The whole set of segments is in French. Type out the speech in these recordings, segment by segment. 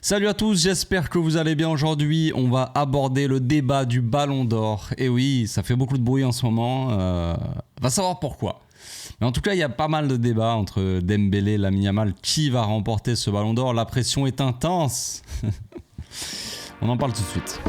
Salut à tous, j'espère que vous allez bien. Aujourd'hui, on va aborder le débat du Ballon d'Or. Et oui, ça fait beaucoup de bruit en ce moment, va savoir pourquoi. Mais en tout cas, il y a pas mal de débats entre Dembélé et Lamine Yamal. Qui va remporter ce Ballon d'Or? La pression est intense. On en parle tout de suite.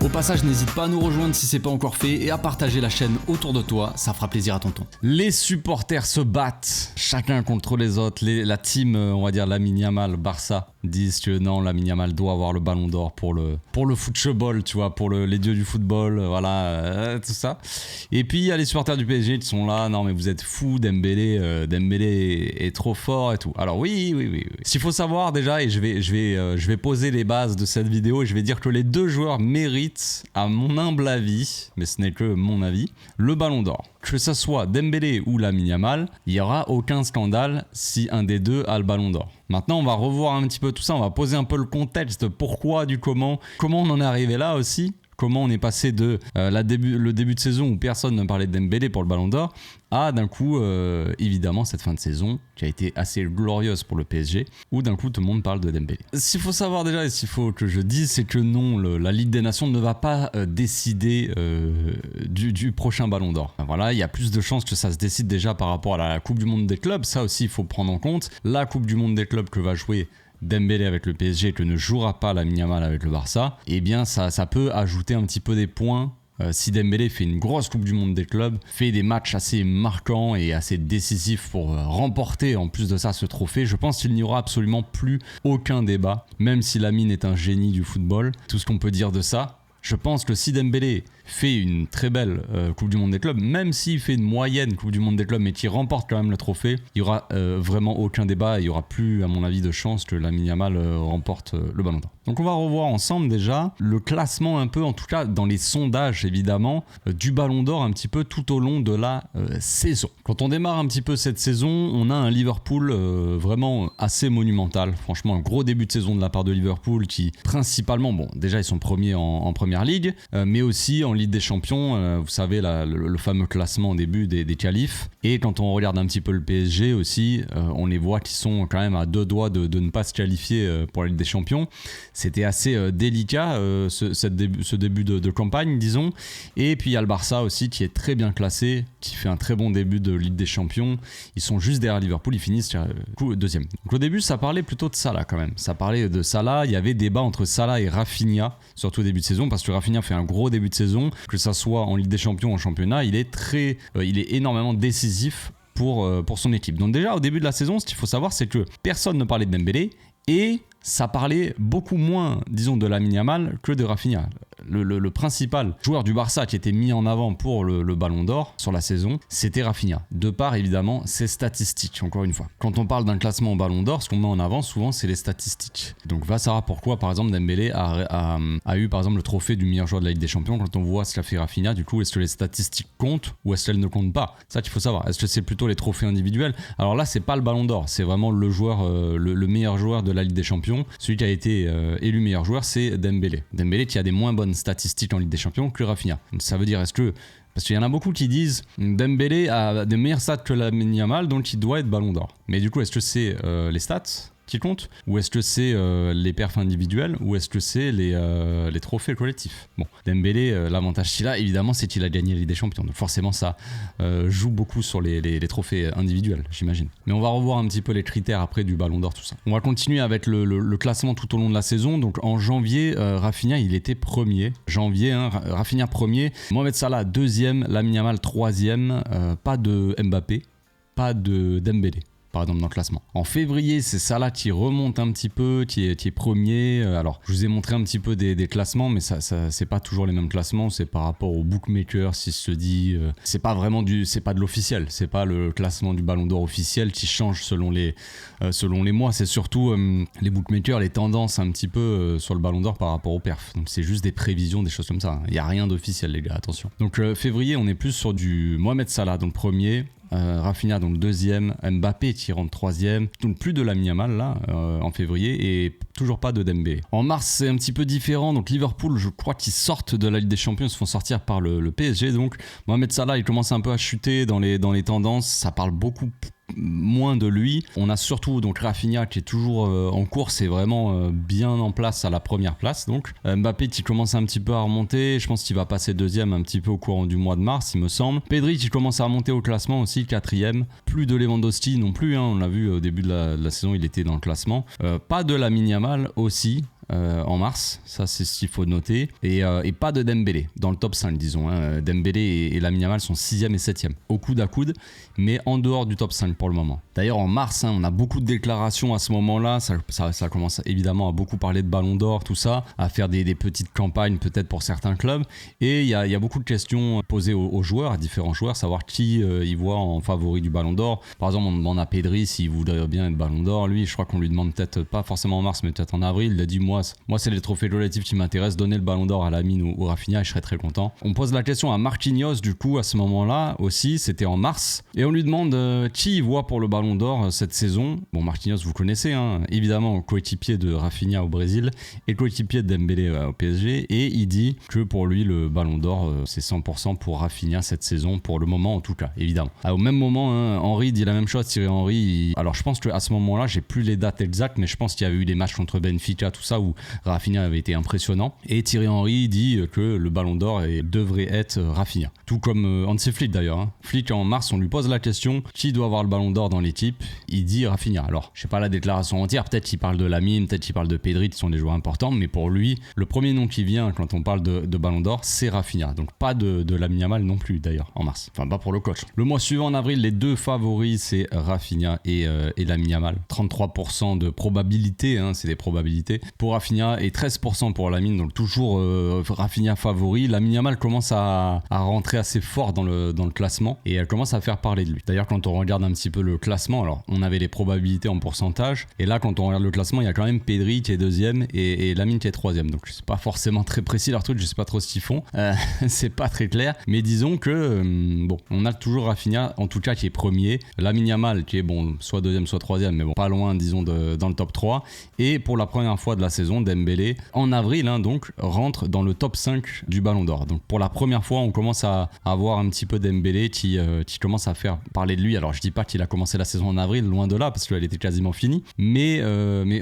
Au passage, n'hésite pas à nous rejoindre si c'est pas encore fait et à partager la chaîne autour de toi, ça fera plaisir à tonton. Les supporters se battent, chacun contre les autres. La team, on va dire Lamine Yamal, Barça, disent que non, Lamine Yamal doit avoir le Ballon d'Or pour le football, tu vois, pour les dieux du football, voilà, tout ça. Et puis il y a les supporters du PSG qui sont là, non mais vous êtes fous, Dembélé est trop fort et tout. Alors oui. S'il faut savoir déjà, et je vais poser les bases de cette vidéo et je vais dire que les deux joueurs méritent, à mon humble avis, mais ce n'est que mon avis, le Ballon d'Or. Que ce soit Dembélé ou Lamine Yamal, il n'y aura aucun scandale si un des deux a le Ballon d'Or. Maintenant, on va revoir un petit peu tout ça, on va poser un peu le contexte, pourquoi, comment on en est arrivé là aussi. Comment on est passé de le début de saison où personne ne parlait de Dembélé pour le Ballon d'Or à d'un coup, évidemment, cette fin de saison qui a été assez glorieuse pour le PSG où d'un coup tout le monde parle de Dembélé. S'il faut savoir déjà et s'il faut que je dise, c'est que non, la Ligue des Nations ne va pas décider du prochain Ballon d'Or. Voilà, il y a plus de chances que ça se décide déjà par rapport à la Coupe du Monde des clubs. Ça aussi, il faut prendre en compte. La Coupe du Monde des clubs que va jouer Dembélé avec le PSG, que ne jouera pas Lamine Yamal avec le Barça, eh bien ça peut ajouter un petit peu des points. Si Dembélé fait une grosse Coupe du Monde des clubs, fait des matchs assez marquants et assez décisifs pour remporter en plus de ça ce trophée, je pense qu'il n'y aura absolument plus aucun débat, même si Lamine est un génie du football, tout ce qu'on peut dire de ça. Je pense que si Dembélé fait une très belle Coupe du Monde des clubs, même s'il fait une moyenne Coupe du Monde des clubs mais qui remporte quand même le trophée, il n'y aura vraiment aucun débat et il n'y aura plus, à mon avis, de chance que Lamine Yamal remporte le Ballon d'Or. Donc on va revoir ensemble déjà le classement un peu, en tout cas dans les sondages évidemment, du Ballon d'Or un petit peu tout au long de la saison. Quand on démarre un petit peu cette saison, on a un Liverpool vraiment assez monumental. Franchement, un gros début de saison de la part de Liverpool qui principalement, bon déjà ils sont premiers en Première Ligue, mais aussi en Ligue des Champions, vous savez le fameux classement au début des qualifs. Et quand on regarde un petit peu le PSG aussi, on les voit qui sont quand même à deux doigts de ne pas se qualifier pour la Ligue des Champions. C'était assez délicat ce début de campagne, disons. Et puis il y a le Barça aussi qui est très bien classé, qui fait un très bon début de Ligue des Champions. Ils sont juste derrière Liverpool, ils finissent deuxième. Donc au début ça parlait plutôt de Salah quand même. Ça parlait de Salah, il y avait débat entre Salah et Rafinha, surtout au début de saison, parce que Rafinha fait un gros début de saison, que ça soit en Ligue des Champions ou en championnat, il est énormément décisif pour son équipe. Donc déjà au début de la saison, ce qu'il faut savoir, c'est que personne ne parlait de Dembélé et ça parlait beaucoup moins, disons, de Lamine Yamal que de Rafinha. Le principal joueur du Barça qui était mis en avant pour le Ballon d'Or sur la saison, c'était Rafinha. De par, évidemment, ses statistiques, encore une fois. Quand on parle d'un classement au Ballon d'Or, ce qu'on met en avant, souvent, c'est les statistiques. Donc, va savoir pourquoi, par exemple, Dembélé a eu, par exemple, le trophée du meilleur joueur de la Ligue des Champions. Quand on voit ce qu'a fait Rafinha, du coup, est-ce que les statistiques comptent ou est-ce qu'elles ne comptent pas? Ça qu'il faut savoir. Est-ce que c'est plutôt les trophées individuels? Alors là, c'est pas le Ballon d'Or, c'est vraiment le joueur, le meilleur joueur de la Ligue des Champions. Celui qui a été élu meilleur joueur, c'est Dembélé. Dembélé qui a des moins bonnes statistiques en Ligue des Champions que Rafinha. Donc ça veut dire, parce qu'il y en a beaucoup qui disent Dembélé a des meilleurs stats que Lamine Yamal, donc il doit être Ballon d'Or. Mais du coup, est-ce que c'est les stats qui comptent, ou est-ce que c'est les perfs individuels, ou est-ce que c'est les trophées collectifs? Bon, Dembélé, l'avantage qu'il a, évidemment, c'est qu'il a gagné la Ligue des Champions, donc forcément ça joue beaucoup sur les trophées individuels, j'imagine. Mais on va revoir un petit peu les critères après du Ballon d'Or, tout ça. On va continuer avec le classement tout au long de la saison. Donc en janvier, Rafinha, il était premier. Rafinha premier, Mohamed Salah deuxième, Lamine Yamal troisième, pas de Mbappé, pas de Dembélé, par exemple dans le classement. En février, c'est Salah qui remonte un petit peu, qui est premier. Alors, je vous ai montré un petit peu des classements, mais ça c'est pas toujours les mêmes classements. C'est par rapport au bookmaker, si se dit. C'est pas de l'officiel. C'est pas le classement du Ballon d'Or officiel qui change selon les mois. C'est surtout les bookmakers, les tendances un petit peu sur le Ballon d'Or par rapport au perf. Donc c'est juste des prévisions, des choses comme ça. Il y a rien d'officiel, les gars. Attention. Donc février, on est plus sur du Mohamed Salah, donc premier. Rafinha donc deuxième, Mbappé qui rentre troisième, donc plus de Lamine Yamal là en février et toujours pas de Dembélé. En mars c'est un petit peu différent, donc Liverpool je crois qu'ils sortent de la Ligue des Champions, ils se font sortir par le PSG, donc Mohamed Salah il commence un peu à chuter dans les tendances, ça parle beaucoup moins de lui. On a surtout donc Rafinha qui est toujours en course et vraiment bien en place à la première place, donc Mbappé qui commence un petit peu à remonter, je pense qu'il va passer deuxième un petit peu au courant du mois de mars il me semble. Pedri qui commence à remonter au classement aussi, quatrième. Plus de Lewandowski non plus, hein, on l'a vu au début de la saison il était dans le classement. Pas de Lamine Yamal aussi en mars, ça c'est ce qu'il faut noter, et pas de Dembélé dans le top 5 disons, hein. Dembélé et Lamine Yamal sont 6e et 7e au coude à coude, mais en dehors du top 5 pour le moment. D'ailleurs en mars on a beaucoup de déclarations à ce moment là, ça commence évidemment à beaucoup parler de Ballon d'Or, tout ça, à faire des petites campagnes peut-être pour certains clubs, et il y a beaucoup de questions posées aux joueurs, à différents joueurs, savoir qui ils voient en favori du Ballon d'Or. Par exemple on demande à Pedri s'il voudrait bien être Ballon d'Or, lui je crois qu'on lui demande peut-être pas forcément en mars mais peut-être en avril, il a dit moi c'est les trophées collectifs qui m'intéressent, donner le Ballon d'Or à Lamine ou Rafinha et je serais très content. On pose la question à Marquinhos du coup à ce moment-là aussi, c'était en mars, et on lui demande qui il voit pour le Ballon d'Or cette saison. Bon, Marquinhos vous connaissez, hein, évidemment coéquipier de Rafinha au Brésil et coéquipier de Dembélé au PSG, et il dit que pour lui le Ballon d'Or c'est 100% pour Rafinha cette saison, pour le moment en tout cas, évidemment. Au même moment, hein, Henry dit la même chose, Thierry Henry, alors je pense qu'à ce moment-là, j'ai plus les dates exactes, mais je pense qu'il y avait eu des matchs contre Benfica, tout ça, où Rafinha avait été impressionnant, et Thierry Henry dit que le Ballon d'Or devrait être Rafinha, tout comme Hansi Flick d'ailleurs, hein. Flick en mars on lui pose la question qui doit avoir le Ballon d'Or dans l'équipe, il dit Rafinha. Alors je sais pas la déclaration entière, peut-être qu'il parle de Lamine, peut-être qu'il parle de Pedri qui sont des joueurs importants, mais pour lui le premier nom qui vient quand on parle de Ballon d'Or c'est Rafinha, donc pas de Lamine Yamal non plus d'ailleurs en mars, enfin pas pour le coach. Le mois suivant en avril les deux favoris c'est Rafinha et Lamine Yamal, 33% de probabilité, hein, c'est des probabilités pour Rafinha et 13% pour Lamine, donc toujours Rafinha favori. Lamine Yamal commence à rentrer assez fort dans le classement et elle commence à faire parler de lui. D'ailleurs quand on regarde un petit peu le classement, alors on avait les probabilités en pourcentage, et là quand on regarde le classement il y a quand même Pedri qui est deuxième et Lamine qui est troisième, donc c'est pas forcément très précis leur truc, je sais pas trop ce qu'ils font, c'est pas très clair, mais disons que bon, on a toujours Rafinha en tout cas qui est premier, Lamine Yamal qui est bon soit deuxième soit troisième, mais bon pas loin disons dans le top 3, et pour la première fois de la saison Dembélé en avril, hein, donc rentre dans le top 5 du Ballon d'Or. Donc pour la première fois on commence à avoir un petit peu Dembélé qui commence à faire parler de lui. Alors je dis pas qu'il a commencé la saison en avril, loin de là, parce qu'elle était quasiment finie, mais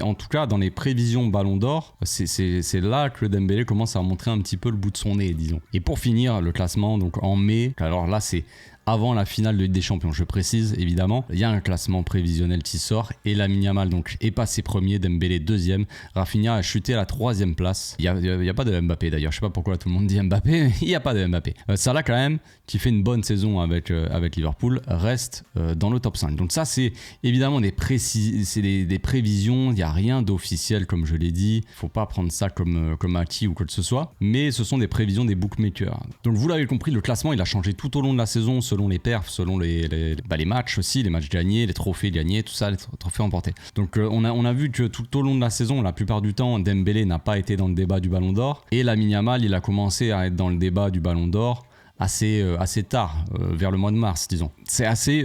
en tout cas dans les prévisions Ballon d'Or c'est là que Dembélé commence à montrer un petit peu le bout de son nez disons. Et pour finir le classement donc en mai, alors là c'est avant la finale de Ligue des Champions, je précise évidemment, il y a un classement prévisionnel qui sort et Lamine Yamal donc est passé premier, Dembélé deuxième, Rafinha a chuté à la troisième place. Il y a pas de Mbappé d'ailleurs, je sais pas pourquoi tout le monde dit Mbappé, mais il y a pas de Mbappé. Salah quand même, qui fait une bonne saison avec Liverpool, reste dans le top 5. Donc ça c'est évidemment des prévisions, il y a rien d'officiel comme je l'ai dit, faut pas prendre ça comme acquis ou quoi que ce soit, mais ce sont des prévisions des bookmakers. Donc vous l'avez compris, le classement il a changé tout au long de la saison selon les perfs, selon les matchs aussi, les matchs gagnés, les trophées gagnés, tout ça, les trophées emportés. Donc on a vu que tout au long de la saison, la plupart du temps, Dembélé n'a pas été dans le débat du Ballon d'Or, et Lamine Yamal, il a commencé à être dans le débat du Ballon d'Or assez tard, vers le mois de mars disons. C'est assez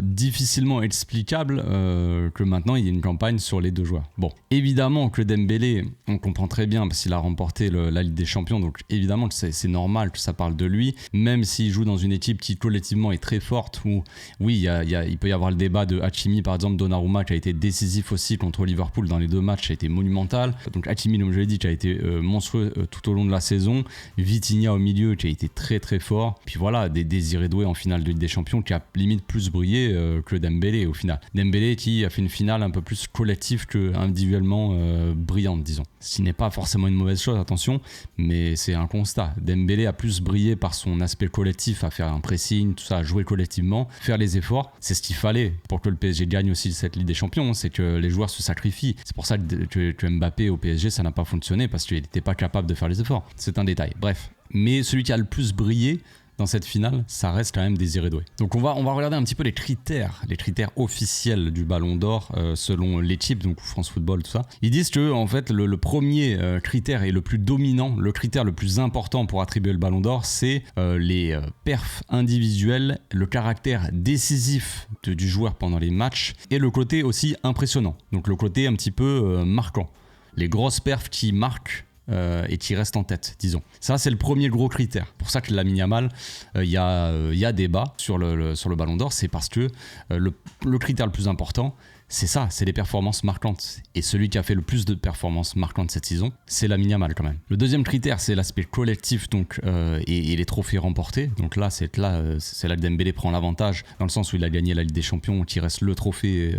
difficilement explicable que maintenant il y ait une campagne sur les deux joueurs. Bon, évidemment que Dembélé, on comprend très bien parce qu'il a remporté la Ligue des Champions, donc évidemment que c'est normal que ça parle de lui, même s'il joue dans une équipe qui collectivement est très forte, où oui il peut y avoir le débat de Hakimi par exemple, Donnarumma qui a été décisif aussi contre Liverpool dans les deux matchs, a été monumental, donc Hakimi comme je l'ai dit qui a été monstrueux tout au long de la saison, Vitinha au milieu qui a été très fort, puis voilà des Désiré Doué en finale de Ligue des Champions qui a limite plus brillé que Dembélé au final. Dembélé qui a fait une finale un peu plus collective que individuellement brillante disons. Ce qui n'est pas forcément une mauvaise chose, attention, mais c'est un constat. Dembélé a plus brillé par son aspect collectif, à faire un pressing, tout ça, à jouer collectivement, faire les efforts. C'est ce qu'il fallait pour que le PSG gagne aussi cette Ligue des Champions, c'est que les joueurs se sacrifient. C'est pour ça que Mbappé au PSG ça n'a pas fonctionné parce qu'il n'était pas capable de faire les efforts. C'est un détail. Bref. Mais celui qui a le plus brillé, dans cette finale, ça reste quand même Désiré Doué. Donc on va regarder un petit peu les critères officiels du Ballon d'Or selon l'équipe, donc France Football, tout ça. Ils disent que en fait le premier critère et le plus dominant, le critère le plus important pour attribuer le Ballon d'Or, c'est les perfs individuels, le caractère décisif du joueur pendant les matchs et le côté aussi impressionnant, donc le côté un petit peu marquant, les grosses perfs qui marquent et qui reste en tête, disons. Ça, c'est le premier gros critère. Pour ça que Lamine Yamal, il y a débat sur le Ballon d'Or, c'est parce que le critère le plus important, c'est ça, c'est les performances marquantes. Et celui qui a fait le plus de performances marquantes cette saison, c'est Lamine Yamal quand même. Le deuxième critère, c'est l'aspect collectif donc, et les trophées remportés. Donc là, c'est là que Dembélé prend l'avantage, dans le sens où il a gagné la Ligue des Champions, qui reste le trophée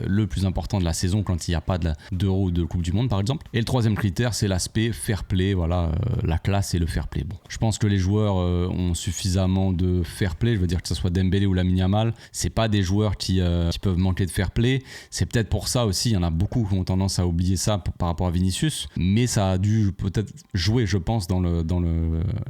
le plus important de la saison quand il n'y a pas d'Euro ou de Coupe du Monde, par exemple. Et le troisième critère, c'est l'aspect fair play, voilà, la classe et le fair play. Bon, je pense que les joueurs ont suffisamment de fair play, je veux dire que ce soit Dembélé ou Lamine Yamal, c'est pas des joueurs qui peuvent manquer de fair play. C'est peut-être pour ça aussi, il y en a beaucoup qui ont tendance à oublier ça par rapport à Vinicius, mais ça a dû peut-être jouer, je pense, dans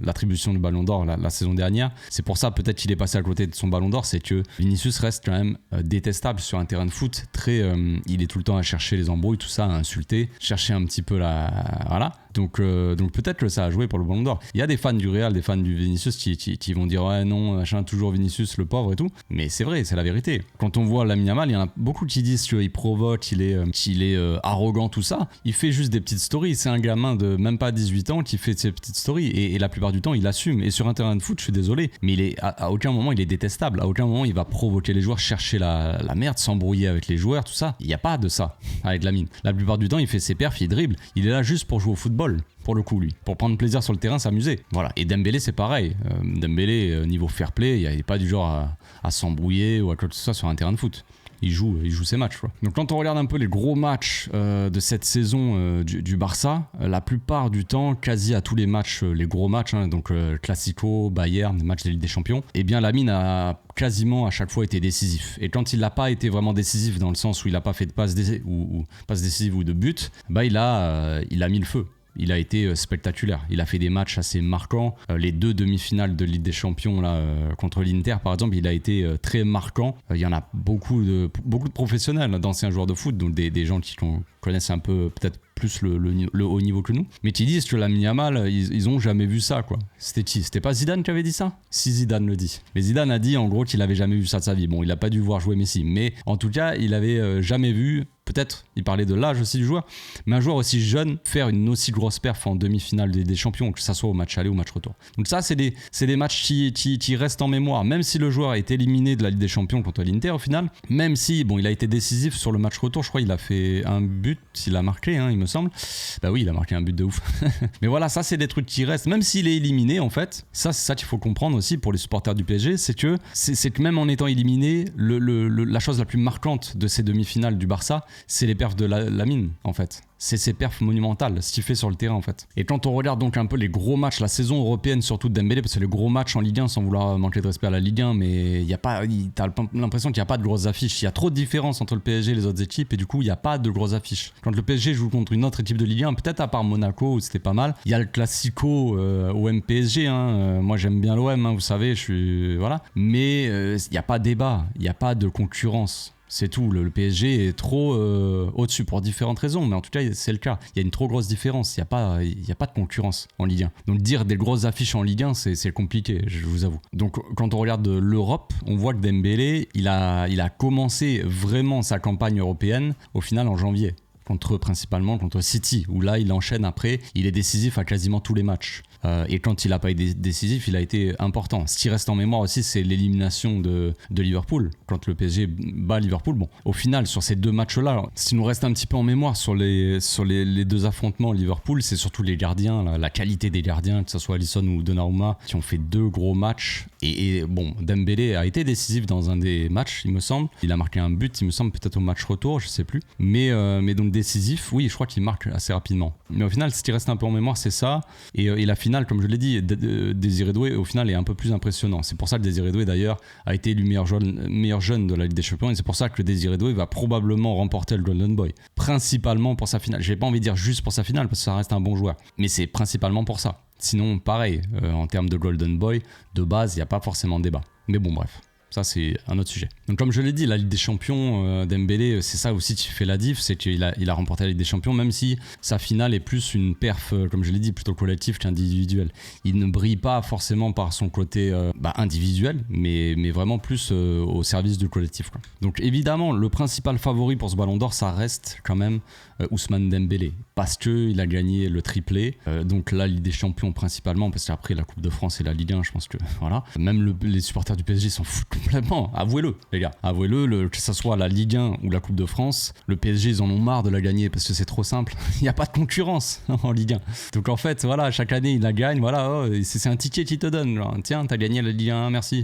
l'attribution du Ballon d'Or la saison dernière. C'est pour ça peut-être qu'il est passé à côté de son Ballon d'Or, c'est que Vinicius reste quand même détestable sur un terrain de foot, il est tout le temps à chercher les embrouilles, tout ça, à insulter, chercher un petit peu voilà. Donc peut-être que ça a joué pour le Ballon d'Or. Il y a des fans du Real, des fans du Vinicius qui vont dire ouais non, machin, toujours Vinicius le pauvre et tout. Mais c'est vrai, c'est la vérité. Quand on voit Lamine Yamal, il y en a beaucoup qui disent qu'il provoque, qu'il est arrogant, tout ça. Il fait juste des petites stories. C'est un gamin de même pas 18 ans qui fait ses petites stories et la plupart du temps il assume. Et sur un terrain de foot, je suis désolé, mais à aucun moment il est détestable. À aucun moment il va provoquer les joueurs, chercher la merde, s'embrouiller avec les joueurs, tout ça. Il n'y a pas de ça avec Lamine. La plupart du temps il fait ses perfs, il dribble. Il est là juste pour jouer au football. Pour le coup, lui, pour prendre plaisir sur le terrain, s'amuser. Voilà. Et Dembélé, c'est pareil. Dembélé, niveau fair play, il n'est pas du genre à s'embrouiller ou à quoi que ce soit sur un terrain de foot. Il joue ses matchs, quoi. Donc quand on regarde un peu les gros matchs de cette saison du Barça, la plupart du temps, quasi à tous les matchs, les gros matchs, hein, donc Classico, Bayern, match de Ligue des Champions, eh bien Lamine a quasiment à chaque fois été décisif. Et quand il n'a pas été vraiment décisif dans le sens où il n'a pas fait de passe décisive ou de but, bah il a mis le feu. Il a été spectaculaire. Il a fait des matchs assez marquants. Les 2 demi-finales de Ligue des Champions là, contre l'Inter, par exemple, il a été très marquant. Il y en a beaucoup de professionnels, d'anciens joueurs de foot, donc des gens qui connaissent un peu peut-être plus le haut niveau que nous, mais qui disent que Lamine Yamal, ils ont jamais vu ça, quoi. C'était qui ? C'était pas Zidane qui avait dit ça ? Si, Zidane le dit. Mais Zidane a dit en gros qu'il avait jamais vu ça de sa vie. Bon, il a pas dû voir jouer Messi, mais en tout cas, il avait jamais vu, peut-être, il parlait de l'âge aussi du joueur, mais un joueur aussi jeune faire une aussi grosse perf en demi-finale des champions, que ça soit au match aller ou au match retour. Donc ça, c'est des matchs qui restent en mémoire, même si le joueur a été éliminé de la Ligue des Champions contre l'Inter au final, même si, bon, il a été décisif sur le match retour, je crois il a fait un but, il a marqué, hein, il me semble. Bah oui, il a marqué un but de ouf. Mais voilà, ça c'est des trucs qui restent, même s'il est éliminé en fait. Ça, c'est ça qu'il faut comprendre aussi pour les supporters du PSG, c'est que même en étant éliminé, la chose la plus marquante de ces demi-finales du Barça, c'est les perfs de Lamine en fait. C'est ses perfs monumentales, ce qu'il fait sur le terrain en fait. Et quand on regarde donc un peu les gros matchs, la saison européenne surtout de Dembélé, parce que les gros matchs en Ligue 1, sans vouloir manquer de respect à la Ligue 1, mais t'as l'impression qu'il n'y a pas de grosses affiches. Il y a trop de différences entre le PSG et les autres équipes, et du coup il n'y a pas de grosses affiches. Quand le PSG joue contre une autre équipe de Ligue 1, peut-être à part Monaco où c'était pas mal, il y a le Classico OM-PSG, hein. Moi j'aime bien l'OM, hein, vous savez, voilà. Mais il n'y a pas de débat, il n'y a pas de concurrence. C'est tout, le PSG est trop au-dessus pour différentes raisons, mais en tout cas c'est le cas. Il y a une trop grosse différence, il n'y a pas de concurrence en Ligue 1. Donc dire des grosses affiches en Ligue 1, c'est compliqué, je vous avoue. Donc quand on regarde l'Europe, on voit que Dembélé, il a commencé vraiment sa campagne européenne au final en janvier. Principalement contre City, où là il enchaîne après, il est décisif à quasiment tous les matchs. Et quand il n'a pas été décisif, il a été important. Ce qui reste en mémoire aussi, c'est l'élimination de Liverpool, quand le PSG bat Liverpool. Bon, au final, sur ces deux matchs-là, ce qui nous reste un petit peu en mémoire sur les deux affrontements Liverpool, c'est surtout les gardiens, la qualité des gardiens, que ce soit Alisson ou Donnarumma, qui ont fait 2 gros matchs. Et bon, Dembélé a été décisif dans un des matchs, il me semble. Il a marqué un but, il me semble, peut-être au match retour, je sais plus. Mais donc décisif, oui, je crois qu'il marque assez rapidement. Mais au final, ce qui reste un peu en mémoire, c'est ça. Et la finale, comme je l'ai dit, Désiré Doué, au final, est un peu plus impressionnant. C'est pour ça que Désiré Doué, d'ailleurs, a été élu meilleur jeune de la Ligue des Champions. Et c'est pour ça que Désiré Doué va probablement remporter le Golden Boy. Principalement pour sa finale. J'ai pas envie de dire juste pour sa finale, parce que ça reste un bon joueur. Mais c'est principalement pour ça. Sinon, pareil, en termes de Golden Boy, de base, il n'y a pas forcément de débat. Mais bon, bref. Ça, c'est un autre sujet. Donc, comme je l'ai dit, la Ligue des Champions, Dembélé, c'est ça aussi qui fait la diff, c'est qu'il a remporté la Ligue des Champions, même si sa finale est plus une perf, comme je l'ai dit, plutôt collectif qu'individuel. Il ne brille pas forcément par son côté individuel, mais vraiment plus au service du collectif, quoi. Donc, évidemment, le principal favori pour ce Ballon d'Or, ça reste quand même Ousmane Dembélé, parce qu'il a gagné le triplé, donc la Ligue des Champions principalement, parce qu'après la Coupe de France et la Ligue 1, je pense que voilà. Même les supporters du PSG s'en foutent complètement, avouez-le les gars, avouez-le, que ça soit la Ligue 1 ou la Coupe de France, le PSG ils en ont marre de la gagner parce que c'est trop simple, il n'y a pas de concurrence en Ligue 1. Donc en fait voilà, chaque année il la gagne, voilà, c'est un ticket qu'il te donne, genre, tiens t'as gagné la Ligue 1, merci,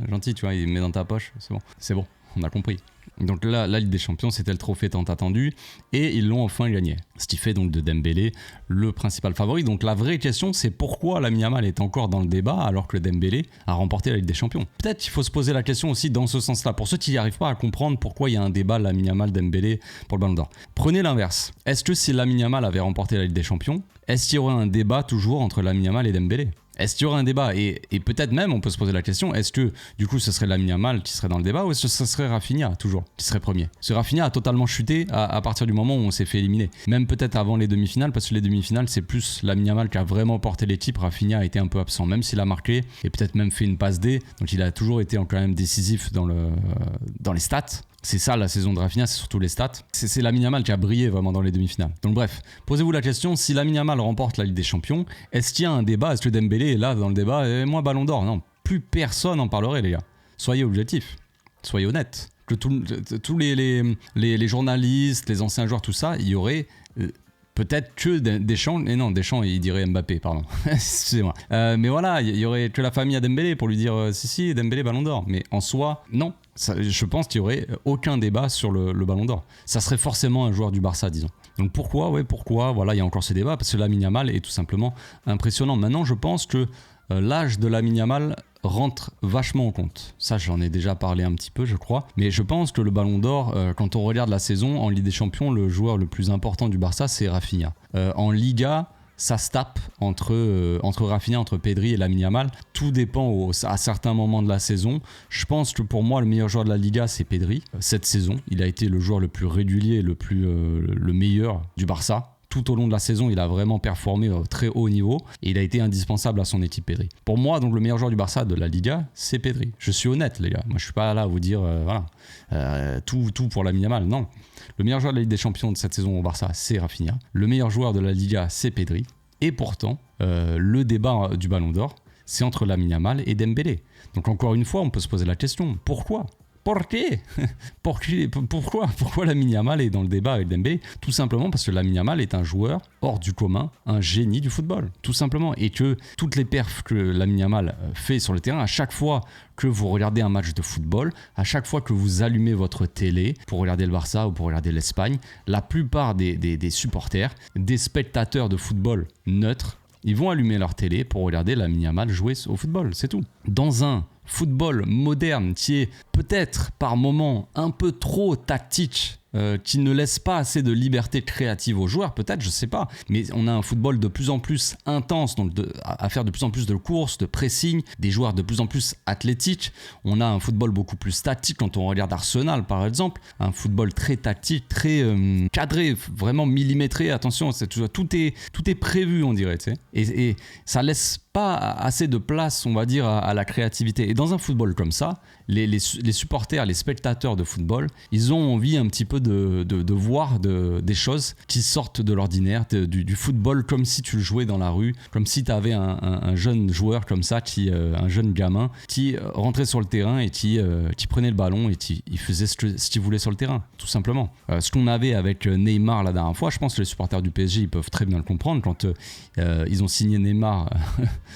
gentil, tu vois, il met dans ta poche, c'est bon, on a compris. Donc là, la Ligue des Champions, c'était le trophée tant attendu et ils l'ont enfin gagné. Ce qui fait donc de Dembélé le principal favori. Donc la vraie question, c'est pourquoi Lamine Yamal est encore dans le débat alors que Dembélé a remporté la Ligue des Champions. Peut-être qu'il faut se poser la question aussi dans ce sens-là. Pour ceux qui n'y arrivent pas à comprendre pourquoi il y a un débat Lamine Yamal-Dembélé pour le Ballon d'Or. Prenez l'inverse. Est-ce que si Lamine Yamal avait remporté la Ligue des Champions, est-ce qu'il y aurait un débat toujours entre Lamine Yamal et Dembélé ? Est-ce qu'il y aura un débat et peut-être même, on peut se poser la question, est-ce que du coup ce serait Lamine Yamal qui serait dans le débat ou est-ce que ce serait Rafinha toujours qui serait premier ? Parce que Rafinha a totalement chuté à partir du moment où on s'est fait éliminer. Même peut-être avant les demi-finales, parce que les demi-finales c'est plus Lamine Yamal qui a vraiment porté l'équipe. Rafinha a été un peu absent, même s'il a marqué et peut-être même fait une passe D. Donc il a toujours été quand même décisif dans les stats. C'est ça la saison de Rafinha, c'est surtout les stats. C'est Lamine Yamal qui a brillé vraiment dans les demi-finales. Donc bref, posez-vous la question, si Lamine Yamal remporte la Ligue des Champions, est-ce qu'il y a un débat ? Est-ce que Dembélé est là dans le débat ? Et moi Ballon d'Or ? Non, plus personne n'en parlerait les gars. Soyez objectifs, soyez honnêtes. Que tous les journalistes, les anciens joueurs, tout ça, il y aurait... peut-être que Deschamps, et non, Deschamps, il dirait Mbappé, pardon, excusez-moi. Mais voilà, il y aurait que la famille à Dembélé pour lui dire si, Dembélé, Ballon d'Or. Mais en soi, non. Je pense qu'il n'y aurait aucun débat sur le Ballon d'Or. Ça serait forcément un joueur du Barça, disons. Donc pourquoi ? Voilà, il y a encore ce débat, parce que Lamine Yamal est tout simplement impressionnant. Maintenant, je pense que l'âge de Lamine Yamal rentre vachement en compte. Ça, j'en ai déjà parlé un petit peu, je crois. Mais je pense que le Ballon d'Or, quand on regarde la saison, en Ligue des Champions, le joueur le plus important du Barça, c'est Rafinha. En Liga, ça se tape entre Rafinha, entre Pedri et Lamine Yamal. Tout dépend à certains moments de la saison. Je pense que pour moi, le meilleur joueur de la Liga, c'est Pedri. Cette saison, il a été le joueur le plus régulier, le meilleur du Barça. Tout au long de la saison, il a vraiment performé au très haut niveau et il a été indispensable à son équipe, Pedri. Pour moi, donc le meilleur joueur du Barça de la Liga, c'est Pedri. Je suis honnête, les gars. Moi, je suis pas là à vous dire tout pour Lamine Yamal. Non. Le meilleur joueur de la Ligue des Champions de cette saison au Barça, c'est Rafinha. Le meilleur joueur de la Liga, c'est Pedri. Et pourtant, le débat du Ballon d'Or, c'est entre Lamine Yamal et Dembélé. Donc encore une fois, on peut se poser la question, pourquoi ? Pourquoi Lamine Yamal est dans le débat avec Dembélé ? Tout simplement parce que Lamine Yamal est un joueur hors du commun, un génie du football, tout simplement. Et que toutes les perfs que Lamine Yamal fait sur le terrain, à chaque fois que vous regardez un match de football, à chaque fois que vous allumez votre télé pour regarder le Barça ou pour regarder l'Espagne, la plupart des supporters, des spectateurs de football neutres, ils vont allumer leur télé pour regarder Lamine Yamal jouer au football, c'est tout. Dans un football moderne qui est peut-être par moments un peu trop tactique, qui ne laisse pas assez de liberté créative aux joueurs, peut-être, je sais pas, mais on a un football de plus en plus intense, donc à faire de plus en plus de courses, de pressing, des joueurs de plus en plus athlétiques. On a un football beaucoup plus tactique quand on regarde Arsenal par exemple, un football très tactique, très cadré, vraiment millimétré, attention, tout est prévu on dirait, tu sais, et ça laisse pas assez de place, on va dire, à la créativité. Et dans un football comme ça, les supporters, les spectateurs de football, ils ont envie un petit peu de voir des choses qui sortent de l'ordinaire, du football, comme si tu le jouais dans la rue, comme si tu avais un jeune joueur comme ça, un jeune gamin, qui rentrait sur le terrain et qui prenait le ballon et qui faisait ce qu'il voulait sur le terrain, tout simplement. Ce qu'on avait avec Neymar la dernière fois, je pense que les supporters du PSG, ils peuvent très bien le comprendre, quand ils ont signé Neymar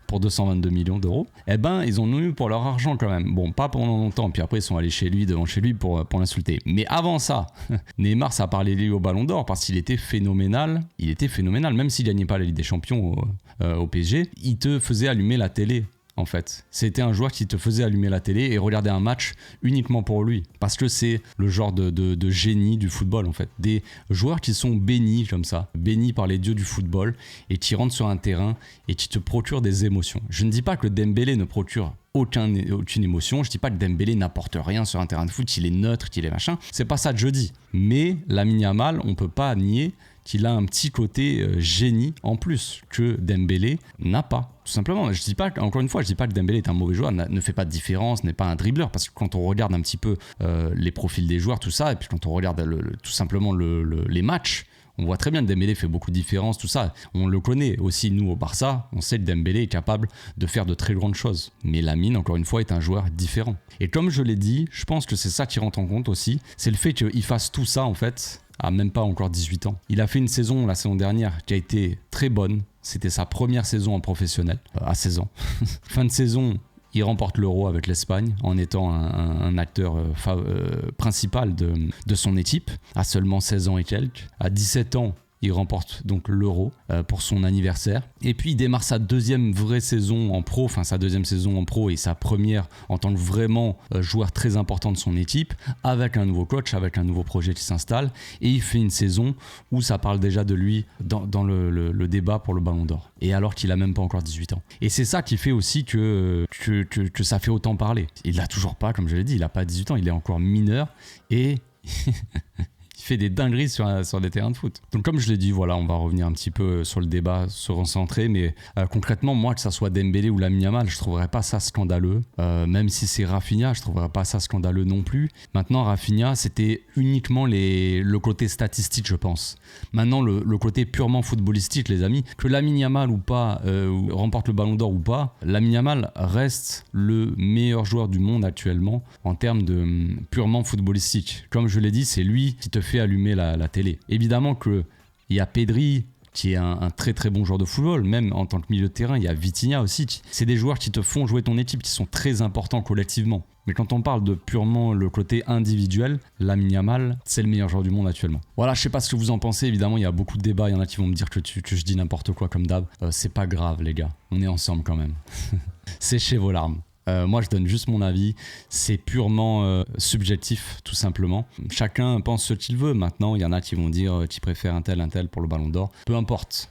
pour 222 millions d'euros, eh ben ils en ont eu pour leur argent quand même. Bon, pas pendant longtemps, puis après ils sont allés devant chez lui pour l'insulter. Mais avant ça, Neymar, ça a parlé de lui au Ballon d'Or parce qu'il était phénoménal. Il était phénoménal, même s'il gagnait pas la Ligue des Champions au PSG, il te faisait allumer la télé en fait. C'était un joueur qui te faisait allumer la télé et regarder un match uniquement pour lui. Parce que c'est le genre de génie du football, en fait. Des joueurs qui sont bénis comme ça, bénis par les dieux du football et qui rentrent sur un terrain et qui te procurent des émotions. Je ne dis pas que Dembélé ne procure aucune émotion, je dis pas que Dembélé n'apporte rien sur un terrain de foot, qu'il est neutre, qu'il est machin, c'est pas ça que je dis. Mais Lamine Yamal, on peut pas nier qu'il a un petit côté génie en plus que Dembélé n'a pas. Tout simplement, je dis pas, encore une fois, je dis pas que Dembélé est un mauvais joueur, ne fait pas de différence, n'est pas un dribbleur, parce que quand on regarde un petit peu les profils des joueurs, tout ça, et puis quand on regarde tout simplement les matchs, on voit très bien que Dembélé fait beaucoup de différence, tout ça. On le connaît aussi, nous, au Barça. On sait que Dembélé est capable de faire de très grandes choses. Mais Lamine, encore une fois, est un joueur différent. Et comme je l'ai dit, je pense que c'est ça qui rentre en compte aussi. C'est le fait qu'il fasse tout ça, en fait, à même pas encore 18 ans. Il a fait une saison, la saison dernière, qui a été très bonne. C'était sa première saison en professionnel, à 16 ans. Fin de saison, il remporte l'Euro avec l'Espagne en étant un acteur principal de son équipe, à seulement 16 ans et quelques. À 17 ans, il remporte donc l'Euro pour son anniversaire. Et puis il démarre sa deuxième vraie saison en pro, enfin sa deuxième saison en pro et sa première en tant que vraiment joueur très important de son équipe, avec un nouveau coach, avec un nouveau projet qui s'installe. Et il fait une saison où ça parle déjà de lui dans le débat pour le Ballon d'Or. Et alors qu'il a même pas encore 18 ans. Et c'est ça qui fait aussi que ça fait autant parler. Il l'a toujours pas, comme je l'ai dit, il a pas 18 ans, il est encore mineur et... il fait des dingueries sur des terrains de foot. Donc comme je l'ai dit, voilà, on va revenir un petit peu sur le débat, se recentrer, mais concrètement, moi, que ça soit Dembélé ou Lamine Yamal, je trouverais pas ça scandaleux. Même si c'est Rafinha, je trouverais pas ça scandaleux non plus. Maintenant, Rafinha, c'était uniquement le côté statistique, je pense. Maintenant, le côté purement footballistique, les amis, que Lamine Yamal ou pas remporte le Ballon d'Or ou pas, Lamine Yamal reste le meilleur joueur du monde actuellement en termes de purement footballistique. Comme je l'ai dit, c'est lui qui te fait allumer la télé. Évidemment qu'il y a Pedri qui est un très très bon joueur de football, même en tant que milieu de terrain, il y a Vitinha aussi. C'est des joueurs qui te font jouer ton équipe, qui sont très importants collectivement. Mais quand on parle de purement le côté individuel, Lamine Yamal, c'est le meilleur joueur du monde actuellement. Voilà, je sais pas ce que vous en pensez, évidemment, il y a beaucoup de débats, il y en a qui vont me dire que je dis n'importe quoi comme d'hab. C'est pas grave les gars, on est ensemble quand même. Séchez vos larmes. Moi, je donne juste mon avis. C'est purement subjectif, tout simplement. Chacun pense ce qu'il veut. Maintenant, il y en a qui vont dire qu'ils préfèrent un tel pour le Ballon d'Or. Peu importe.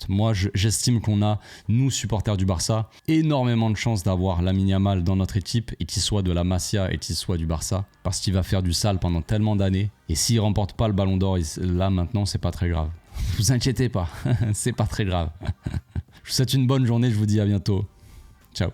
Moi, j'estime qu'on a, nous, supporters du Barça, énormément de chance d'avoir Lamine Yamal dans notre équipe et qu'il soit de la Masia et qu'il soit du Barça. Parce qu'il va faire du sale pendant tellement d'années. Et s'il remporte pas le Ballon d'Or, là, maintenant, c'est pas très grave. Vous inquiétez pas. C'est pas très grave. Je vous souhaite une bonne journée. Je vous dis à bientôt. Ciao.